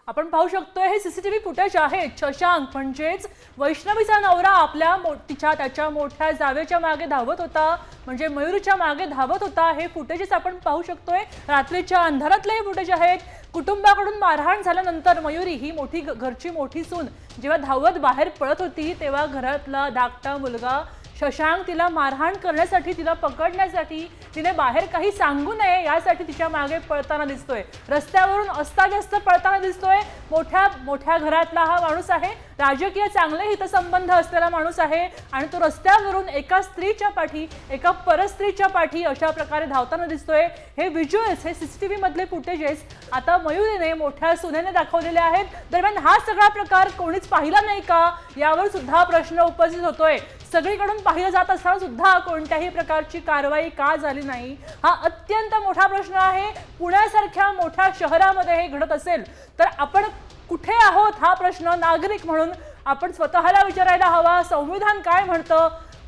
आपण पाहू शकतोय हे सीसीटीव्ही फुटेज आहे। शशांक म्हणजेच वैष्णवीचा नवरा आपल्या त्याच्या मोठ्या जावेच्या मागे धावत होता, म्हणजे मयूरच्या मागे धावत होता। हे फुटेजेस आपण पाहू शकतोय, रात्रीच्या अंधारातले हे फुटेज आहेत। कुटुंबाकडून मारहाण झाल्यानंतर मयूरी ही घरची मोठी सून जेव्हा धावत बाहेर पळत होती, तेव्हा घरातला धाकटा मुलगा शशांक तिला मारहाण करण्यासाठी, तिला पकडण्यासाठी, तिने बाहेर काही सांगू नये यासाठी तिच्या मागे पळताना दिसतोय। रस्त्यावरून अस्ताव्यस्त पळताना दिसतोय। मोठ्या घरातला हा माणूस आहे, राजकीय चांगले हितसंबंध असलेला माणूस आहे आणि तो रस्त्यावरून एका स्त्रीच्या पाठी, एका परस्त्रीच्या पाठी अशा प्रकारे धावताना दिसतोय। हे व्हिज्युअल्स, हे सीसीटीव्ही मधले फुटेजेस आता मयुरीने मोठ्या सुनेने दाखवलेले आहेत। दरम्यान हा सगळा प्रकार कोणीच पाहिला नाही का, यावर सुद्धा प्रश्न उपस्थित होतोय। सगळीकडून पाहिलं जात असताना सुद्धा कोणत्याही प्रकारची कारवाई का झाली नाही, हा अत्यंत मोठा प्रश्न आहे। पुण्यासारख्या मोठ्या शहरामध्ये हे घडत असेल तर आपण कुठे आहोत, हा प्रश्न नागरिक म्हणून आपण स्वतःला विचारायला हवा। संविधान काय म्हणतं?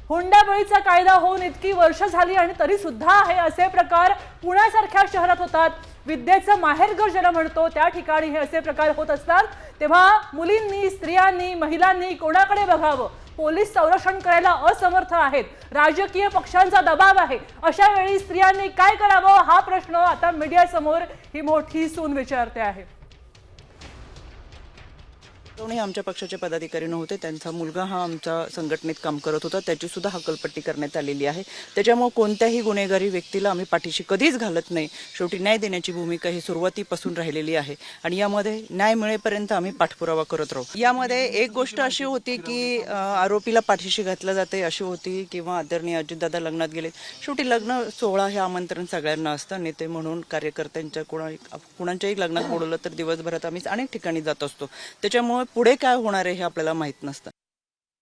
हुंडाबळीचा कायदा होऊन इतकी वर्ष झाली आणि तरी सुद्धा हे असे प्रकार पुण्यासारख्या शहरात होतात। विद्येचं माहेरघर ज्याला म्हणतो त्या ठिकाणी हे असे प्रकार होत असतात। तेव्हा मुलींनी, स्त्रियांनी, महिलांनी कोणाकडे बघावं? पोलीस संरक्षण करायला असमर्थ आहेत, राजकीय पक्षांचा दबाव आहे। अशा वेळी स्त्रियांनी काय करावं, हा प्रश्न आता मीडिया समोर ही मोठी सून विचारते आहे। कोणी आमच्या पक्षाचे पदाधिकारी नव्हते, त्यांचा मुलगा हा आमच्या संघटनेत काम करत होता, त्याची सुद्धा हकलपट्टी करण्यात आलेली आहे। त्याच्यामुळे कोणत्याही गुन्हेगारी व्यक्तीला आम्ही पाठीशी कधीच घालत नाही। शेवटी न्याय देण्याची भूमिका ही सुरुवातीपासून राहिलेली आहे आणि यामध्ये न्याय मिळेपर्यंत आम्ही पाठपुरावा करत राहू। यामध्ये एक गोष्ट अशी होती की आरोपीला पाठीशी घातलं जाते अशी होती, किंवा आदरणीय अजितदादा लग्नात गेले। शेवटी लग्न सोहळा हे आमंत्रण सगळ्यांना असतं, नेते म्हणून कार्यकर्त्यांच्या कुणाच्याही लग्नात बोलवलं तर दिवसभरात आम्ही अनेक ठिकाणी जात असतो। त्याच्यामुळे पुढे काय होणार आहे हे आपल्याला माहित नसतं।